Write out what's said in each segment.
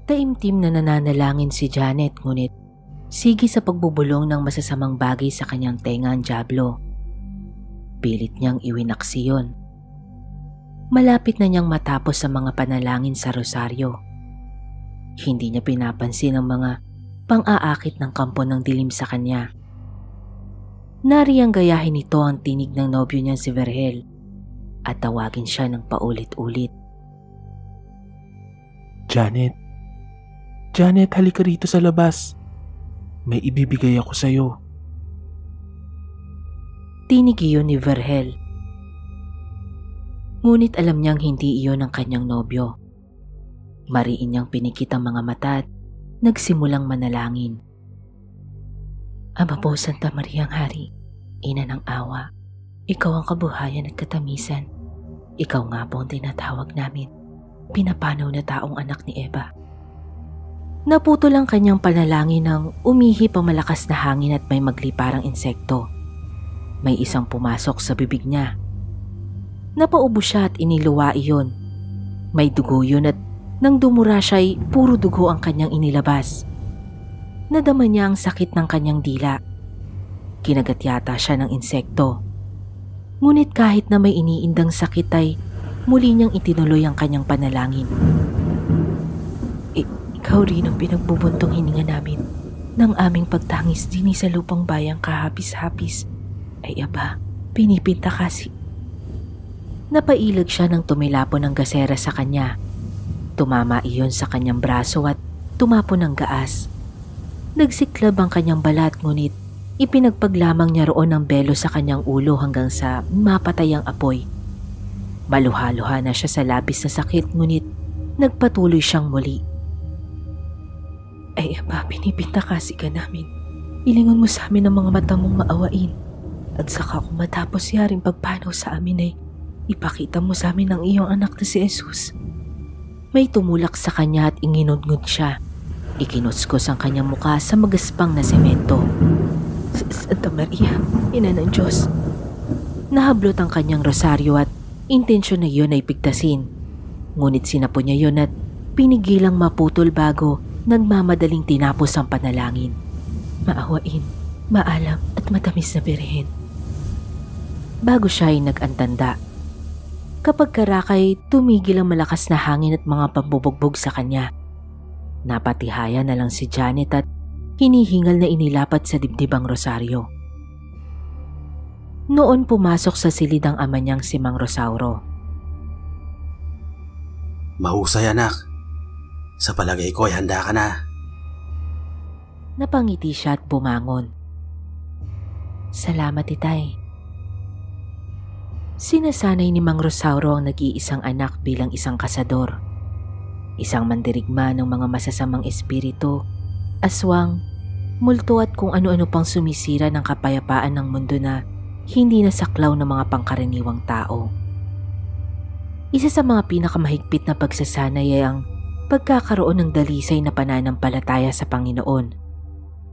Taimtim na nananalangin si Janet ngunit sige sa pagbubulong ng masasamang bagay sa kanyang tenga ang dyablo. Pilit niyang iwinaksi yun. Malapit na niyang matapos sa mga panalangin sa rosaryo. Hindi niya pinapansin ang mga pang-aakit ng kampo ng dilim sa kanya. Nariyang gayahin nito ang tinig ng nobyo niyang si Vergel at tawagin siya ng paulit-ulit. Janet, Janet, halika rito sa labas. May ibibigay ako sa'yo. Tinig iyon ni Vergel. Ngunit alam niyang hindi iyon ang kanyang nobyo. Mariin niyang pinikit ang mga mata at nagsimulang manalangin. Ama po, Santa Maria ang Hari, Ina ng Awa, Ikaw ang kabuhayan at katamisan. Ikaw nga po ang tinatawag namin, pinapanaw na taong anak ni Eva. Naputol ang kanyang panalangin nang umihip ang malakas na hangin at may magliparang insekto. May isang pumasok sa bibig niya. Napaubo siya at iniluwa iyon. May dugo yun at nang dumura siya ay puro dugo ang kanyang inilabas. Nadama niya ang sakit ng kanyang dila. Kinagat yata siya ng insekto. Ngunit kahit na may iniindang sakit ay muli niyang itinuloy ang kanyang panalangin. Ikaw rin ang pinagbubuntong hininga namin ng aming pagtangis din sa lupang bayang kahapis-hapis. Ay aba, pinipinta kasi. Napailag siya nang tumilapon ng gasera sa kanya. Tumama iyon sa kanyang braso at tumapon ng gaas. Nagsiklab ang kanyang balat ngunit ipinagpaglamang niya roon ng belo sa kanyang ulo hanggang sa mapatay ang apoy. Maluha-luha na siya sa labis na sakit ngunit nagpatuloy siyang muli. Ay aba, pinipinta kasi ka namin. Ilingon mo sa amin ang mga mata mong maawain. At saka kung matapos yaring pagpanaw sa amin ay ipakita mo sa amin ang iyong anak na si Jesus. May tumulak sa kanya at inginudngod siya. Ikinuskos ang kanyang muka sa magaspang na semento. Santa Maria, Ina ng Diyos. Nahablot ang kanyang rosaryo at intensyon na iyon ay pigtasin. Ngunit sinapo niya yun at pinigilang maputol bago nagmamadaling tinapos ang panalangin. Maawain, maalam at matamis na Birhen. Bago siya ay nag-antanda. Kapag karakay, tumigil ang malakas na hangin at mga pambubugbog sa kanya. Napatihaya na lang si Janet at hinihingal na inilapat sa dibdib ang rosaryo. Noon pumasok sa silid ang ama niyang si Mang Rosauro. Mahusay anak. Sa palagay ko ay handa ka na. Napangiti siya at bumangon. Salamat, Itay. Sinasanay ni Mang Rosauro ang nag-iisang anak bilang isang kasador. Isang mandirigma ng mga masasamang espiritu, aswang, multo at kung ano-ano pang sumisira ng kapayapaan ng mundo na hindi nasaklaw ng mga pangkaraniwang tao. Isa sa mga pinakamahigpit na pagsasanay ay ang pagkakaroon ng dalisay na pananampalataya sa Panginoon.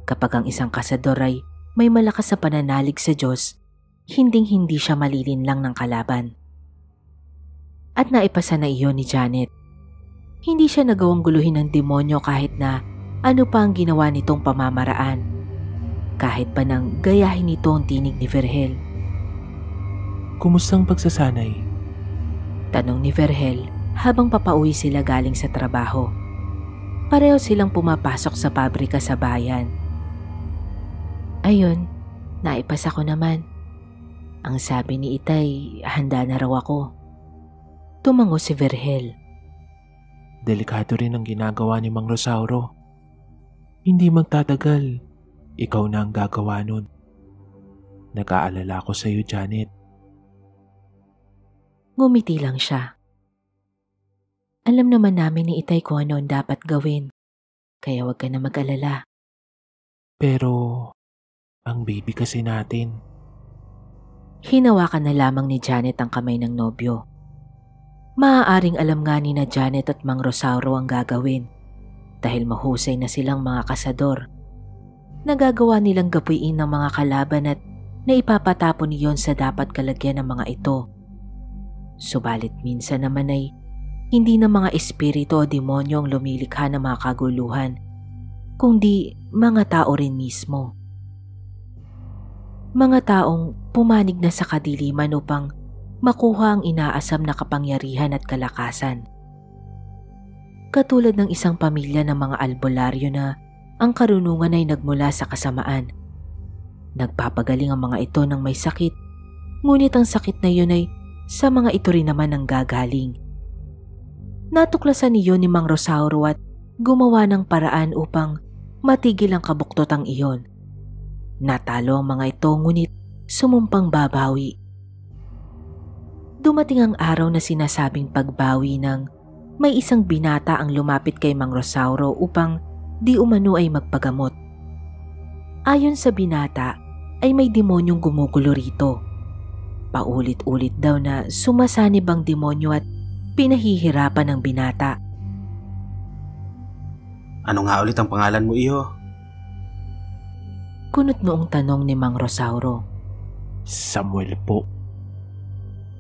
Kapag ang isang kasador ay may malakas sa pananalig sa Diyos, hinding-hindi siya malilinlang ng kalaban. At naipasa na iyon ni Janet. Hindi siya nagawang guluhin ng demonyo kahit na ano pa ang ginawa nitong pamamaraan. Kahit pa nang gayahin nito ang tinig ni Vergel. Kumustang pagsasanay? Tanong ni Vergel habang papauwi sila galing sa trabaho. Pareho silang pumapasok sa pabrika sa bayan. Ayun, naipasa ko naman. Ang sabi ni Itay, handa na raw ako. Tumango si Vergel. Delikado rin ang ginagawa ni Mang Rosauro. Hindi magtatagal. Ikaw na ang gagawa nun. Nag-aalala ko sa iyo, Janet. Ngumiti lang siya. Alam naman namin ni Itay kung ano ang dapat gawin. Kaya wag ka na mag-alala. Pero, ang baby kasi natin. Hinawakan na lamang ni Janet ang kamay ng nobyo. Maaaring alam nga ni na Janet at Mang Rosauro ang gagawin dahil mahusay na silang mga kasador. Nagagawa nilang gapuin ng mga kalaban at naipapatapon niyon sa dapat kalagyan ng mga ito. Subalit minsan naman ay hindi na mga espiritu o demonyo ang lumilikha ng mga kaguluhan, kundi mga tao rin mismo. Mga taong pumanig na sa kadiliman upang makuha ang inaasam na kapangyarihan at kalakasan. Katulad ng isang pamilya ng mga albularyo na ang karunungan ay nagmula sa kasamaan. Nagpapagaling ang mga ito ng may sakit, ngunit ang sakit na yun ay sa mga ito rin naman ang gagaling. Natuklasan niyon ni Mang Rosauro at gumawa ng paraan upang matigil ang kabuktotang iyon. Natalo ang mga ito ngunit sumumpang babawi. Dumating ang araw na sinasabing pagbawi ng may isang binata ang lumapit kay Mang Rosauro upang di umano ay magpagamot. Ayon sa binata ay may demonyong gumugulo rito. Paulit-ulit daw na sumasanib ang demonyo at pinahihirapan ng binata. Ano nga ulit ang pangalan mo, iho? Kunot noong tanong ni Mang Rosauro. Samuel po.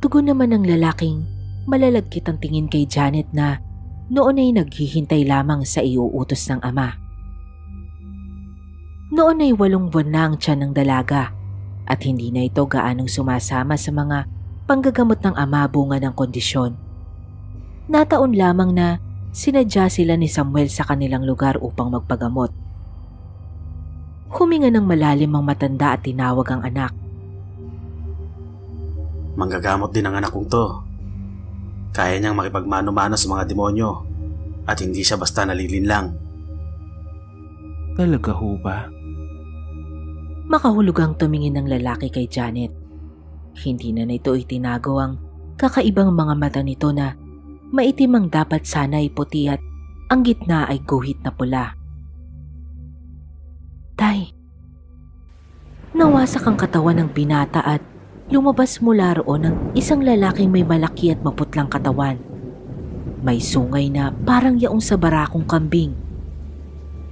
Tugon naman ng lalaking malalagkit ang tingin kay Janet na noon ay naghihintay lamang sa iuutos ng ama. Noon ay 8 buwan na ang tiyan ng dalaga at hindi na ito gaanong sumasama sa mga panggagamot ng ama bunga ng kondisyon. Nataon lamang na sinadya sila ni Samuel sa kanilang lugar upang magpagamot. Huminga ng malalim ang matanda at tinawag ang anak. Manggagamot din ang anak kong to. Kaya niyang makipagmano-mano sa mga demonyo at hindi siya basta nalilinlang. Talaga ho ba? Makahulugang tumingin ng lalaki kay Janet. Hindi na nito itinago ang kakaibang mga mata nito na maitim ang dapat sana ay puti at ang gitna ay guhit na pula. Tay, nawasak ang katawan ng binata at lumabas mula roon ang isang lalaking may malaki at maputlang katawan. May sungay na parang yaong sa barakong kambing.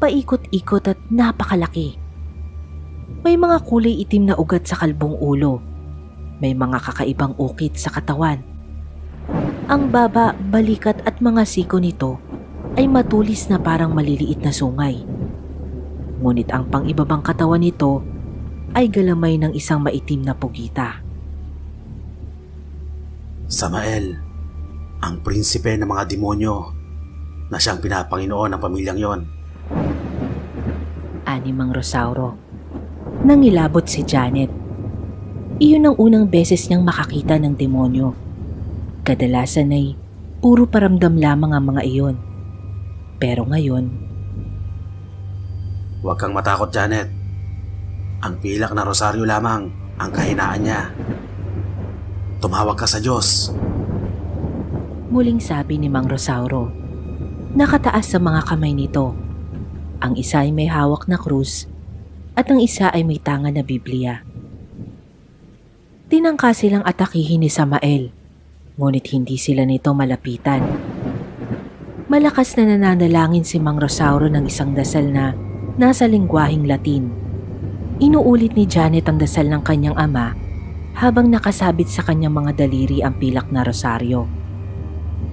Paikot-ikot at napakalaki. May mga kulay itim na ugat sa kalbong ulo. May mga kakaibang ukit sa katawan. Ang baba, balikat at mga siko nito ay matulis na parang maliliit na sungay. Ngunit ang pang-ibabang katawan nito ay galamay ng isang maitim na pugita. Samael, ang prinsipe ng mga demonyo na siyang pinapanginoon ng pamilyang yon. Ani Mang Rosauro. Nangilabot si Janet. Iyon ang unang beses niyang makakita ng demonyo. Kadalasan ay puro paramdam lamang ang mga iyon. Pero ngayon, Huwag kang matakot, Janet. Ang pilak na rosaryo lamang ang kahinaan niya. Tumawag ka sa Diyos. muling sabi ni Mang Rosauro. Nakataas sa mga kamay nito. Ang isa ay may hawak na krus at ang isa ay may tanga na Biblia. Tinangka silang atakihin ni Samael, ngunit hindi sila nito malapitan. Malakas na nananalangin si Mang Rosauro ng isang dasal na nasa lengguaheng Latin. Inuulit ni Janet ang dasal ng kanyang ama habang nakasabit sa kanyang mga daliri ang pilak na rosaryo.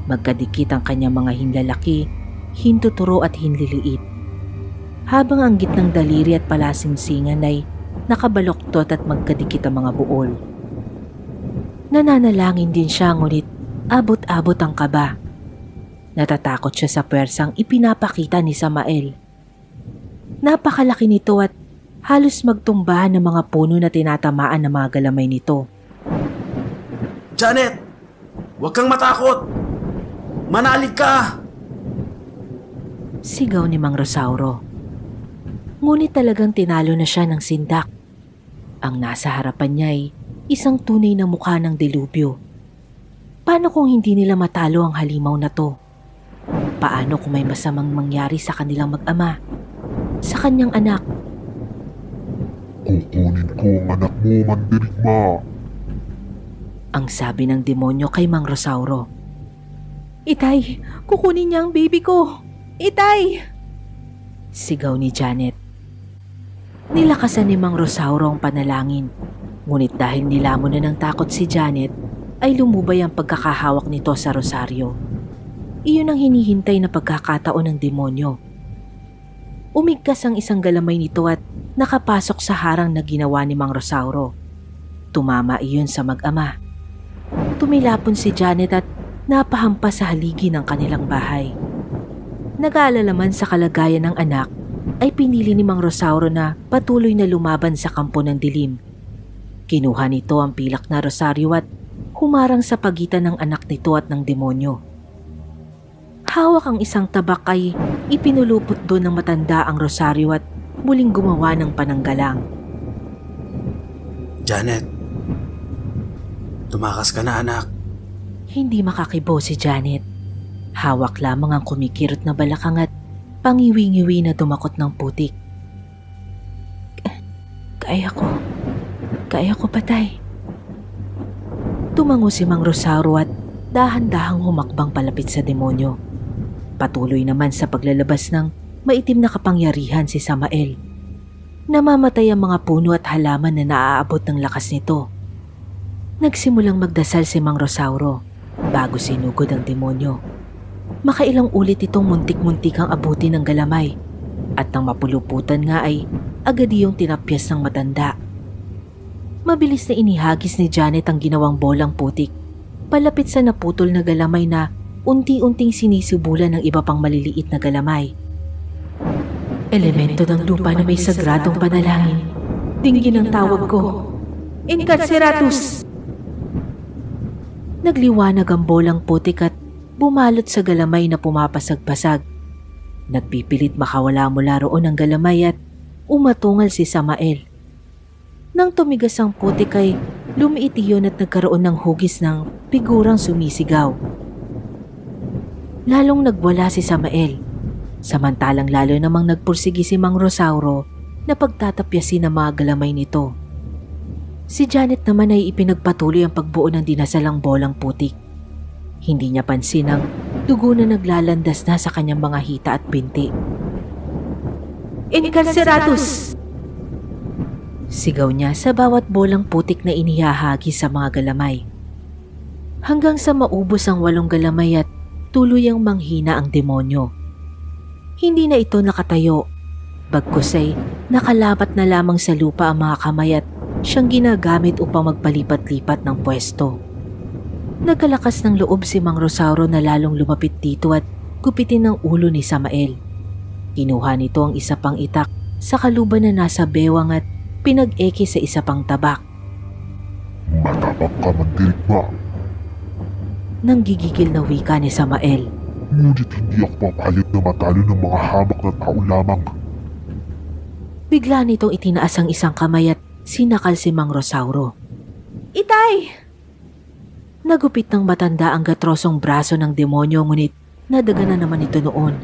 Magkadikit ang kanyang mga hinlalaki, hintuturo at hinliliit. Habang ang gitnang daliri at palasingsingan ay nakabaloktot at magkadikit ang mga buol. Nananalangin din siya ngunit abot-abot ang kaba. Natatakot siya sa pwersang ipinapakita ni Samael. Napakalaki nito at halos magtumbahan ng mga puno na tinatamaan ng mga galamay nito. Janet! Huwag kang matakot! Manalig ka! Sigaw ni Mang Rosauro. Ngunit talagang tinalo na siya ng sindak. Ang nasa harapan niya ay isang tunay na mukha ng delubyo. Paano kung hindi nila matalo ang halimaw na to? Paano kung may masamang mangyari sa kanilang mag-ama? Sa kanyang anak? Kukunin ko ang anak mo, mandirigma. Ang sabi ng demonyo kay Mang Rosauro. Itay, kukunin niya ang baby ko! Itay! Sigaw ni Janet. Nilakasan ni Mang Rosauro ang panalangin. Ngunit dahil nilamon na ng takot si Janet, ay lumubay ang pagkakahawak nito sa rosaryo. Iyon ang hinihintay na pagkakataon ng demonyo. Umigkas ang isang galamay nito at nakapasok sa harang na ginawa ni Mang Rosauro. Tumama iyon sa mag-ama. Tumilapon si Janet at napahampas sa haligi ng kanilang bahay. Nag-aalala man sa kalagayan ng anak, ay pinili ni Mang Rosauro na patuloy na lumaban sa kampo ng dilim. Kinuha nito ang pilak na rosaryo at humarang sa pagitan ng anak nito at ng demonyo. Hawak ang isang tabak ay ipinulupot doon ng matanda ang rosaryo at muling gumawa ng pananggalang. Janet, tumakas ka na anak. Hindi makakibo si Janet. Hawak lamang ang kumikirot na balakang at pangiwi-ngiwi na dumakot ng putik. Kaya ko patay. Tumango si Mang Rosauro at dahan-dahang humakbang palapit sa demonyo. Patuloy naman sa paglalabas ng maitim na kapangyarihan si Samael. Namamatay ang mga puno at halaman na naaabot ng lakas nito. Nagsimulang magdasal si Mang Rosauro bago sinugod ang demonyo. Makailang ulit itong muntik-muntik ang abuti ng galamay at nang mapuluputan nga ay agad iyong tinapyas ng matanda. Mabilis na inihagis ni Janet ang ginawang bolang putik palapit sa naputol na galamay na unti-unting sinisibulan ng iba pang maliliit na galamay. Elemento ng lupa na may sagradong panalangin. Dinggin ang tawag ko. Incarceratus! Nagliwanag ang bolang putik at bumalot sa galamay na pumapasag-pasag. Nagpipilit makawala mula roon ang galamay at umatungal si Samael. Nang tumigas ang putik ay lumiit iyon at nagkaroon ng hugis ng figurang sumisigaw. Lalong nagwala si Samael, samantalang lalo namang nagpursigi si Mang Rosauro na pagtatapyasin ang mga galamay nito. Si Janet naman ay ipinagpatuloy ang pagbuo ng dinasalang bolang putik. Hindi niya pansin ang dugo na naglalandas na sa kanyang mga hita at binti. Incarceratus! Sigaw niya sa bawat bolang putik na inihahagi sa mga galamay. Hanggang sa maubos ang 8 galamay at tuluyang manghina ang demonyo. Hindi na ito nakatayo, bagkus ay nakalapat na lamang sa lupa ang mga kamay at siyang ginagamit upang magpalipat-lipat ng pwesto. Nagkalakas ng loob si Mang Rosauro na lalong lumapit dito at gupitin ang ulo ni Samael. Kinuha nito ang isa pang itak sa kaluban na nasa bewang at pinag-eki sa isa pang tabak. Matapang ka mandirigma. Nanggigigil na wika ni Samael. Ngunit hindi ako papayag na matalo ng mga hamak na tao lamang. Bigla nitong itinaas ang isang kamay at sinakal si Mang Rosauro. Itay! Nagupit ng matanda ang gatrosong braso ng demonyo ngunit nadaga na naman ito noon.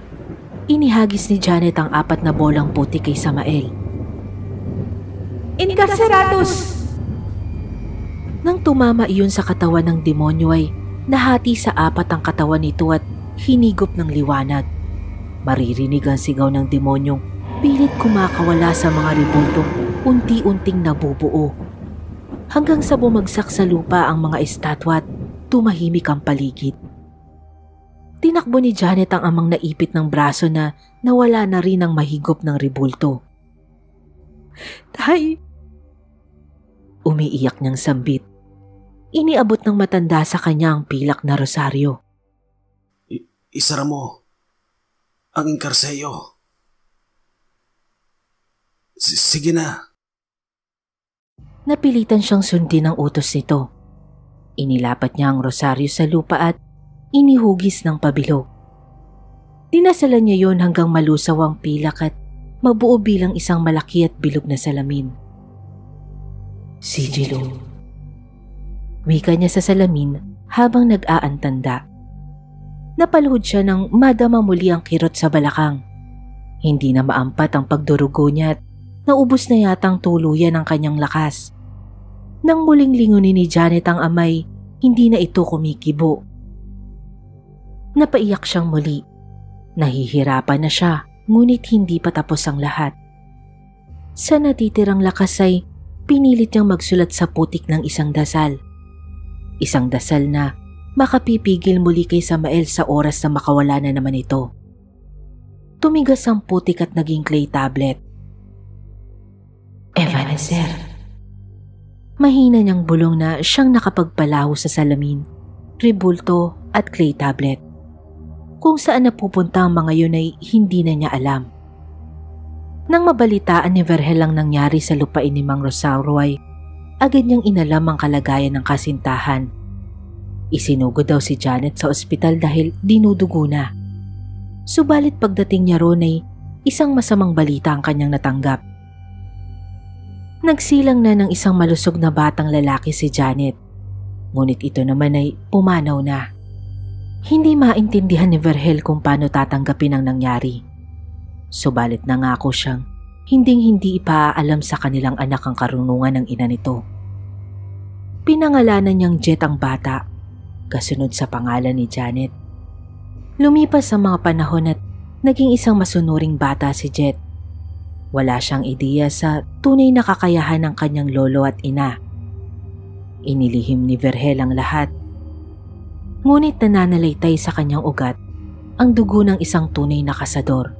Inihagis ni Janet ang 4 na bolang putik kay Samael. Incarceratus! Nang tumama iyon sa katawan ng demonyo ay nahati sa 4 ang katawan nito at hinigop ng liwanag. Maririnig ang sigaw ng demonyong pilit kumakawala sa mga rebultong unti-unting nabubuo. Hanggang sa bumagsak sa lupa ang mga estatwa at tumahimik ang paligid. Tinakbo ni Janet ang amang naipit ng braso na nawala na rin ang mahigop ng rebulto. Tay! Umiiyak niyang sambit. Iniabot ng matanda sa kanya ang pilak na rosaryo. Isara mo ang inkarseyo. Sige na. Napilitan siyang sundin ang utos nito. Inilapat niya ang rosaryo sa lupa at inihugis ng pabilog. Dinasalan niya yon hanggang malusaw ang pilak at mabuo bilang isang malaki at bilog na salamin. Sigilo. Wika niya sa salamin habang nag-aantanda. Napaluhod siya nang madama muli ang kirot sa balakang. Hindi na maampat ang pagdurugo niya at naubos na yatang tuluyan ang kanyang lakas. Nang muling lingunin ni Janet ang amay, hindi na ito kumikibo. Napaiyak siyang muli. Nahihirapan na siya, ngunit hindi pa tapos ang lahat. Sa natitirang lakas ay pinilit niyang magsulat sa putik ng isang dasal. Isang dasal na makapipigil muli kay Samael sa oras na makawala na naman ito. Tumigas ang putik at naging clay tablet. Evanezer. Mahina niyang bulong na siyang nakapagpalaho sa salamin, rebulto at clay tablet. Kung saan napupunta ang mga yun ay hindi na niya alam. Nang mabalitaan ni Vergel ang nangyari sa lupain ni Mang Rosauro ay agad niyang inalam ang kalagayan ng kasintahan. Isinugod daw si Janet sa ospital dahil dinudugo na. Subalit pagdating niya roon ay isang masamang balita ang kanyang natanggap. Nagsilang na ng isang malusog na batang lalaki si Janet, ngunit ito naman ay pumanaw na. Hindi maintindihan ni Vergel kung paano tatanggapin ang nangyari. Subalit nangako siyang hinding-hindi ipaalam sa kanilang anak ang karunungan ng ina nito. Pinangalanan niyang Jet ang bata, kasunod sa pangalan ni Janet. Lumipas ang mga panahon at naging isang masunuring bata si Jet. Wala siyang ideya sa tunay na kakayahan ng kanyang lolo at ina. Inilihim ni Vergel ang lahat. Ngunit nananalaytay sa kanyang ugat ang dugo ng isang tunay na kasador,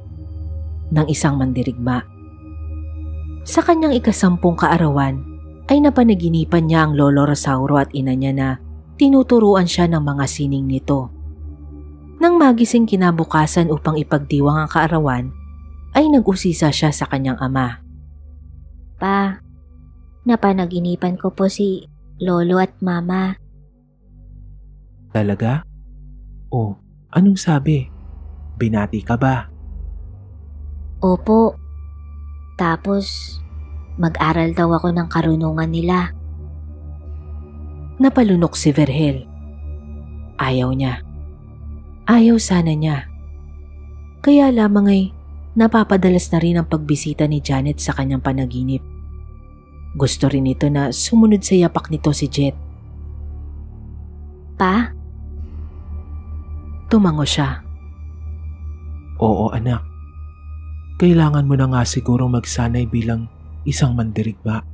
ng isang mandirigma. Sa kanyang ikasampung kaarawan ay napanaginipan niya ang lolo Rosauro at ina niya na tinuturuan siya ng mga sining nito. Nang magising kinabukasan upang ipagdiwang ang kaarawan, ay nag-usisa siya sa kanyang ama. Pa, napanaginipan ko po si lolo at mama. Talaga? Oh, anong sabi? Binati ka ba? Opo. Tapos, mag-aral daw ako ng karunungan nila. Napalunok si Vergel. Ayaw niya. Ayaw sana niya. Kaya lamang ay napapadalas na rin ang pagbisita ni Janet sa kanyang panaginip. Gusto rin ito na sumunod sa yapak nito si Jet. Pa? Tumango siya. Oo anak. Kailangan mo na nga siguro magsanay bilang isang mandirigma.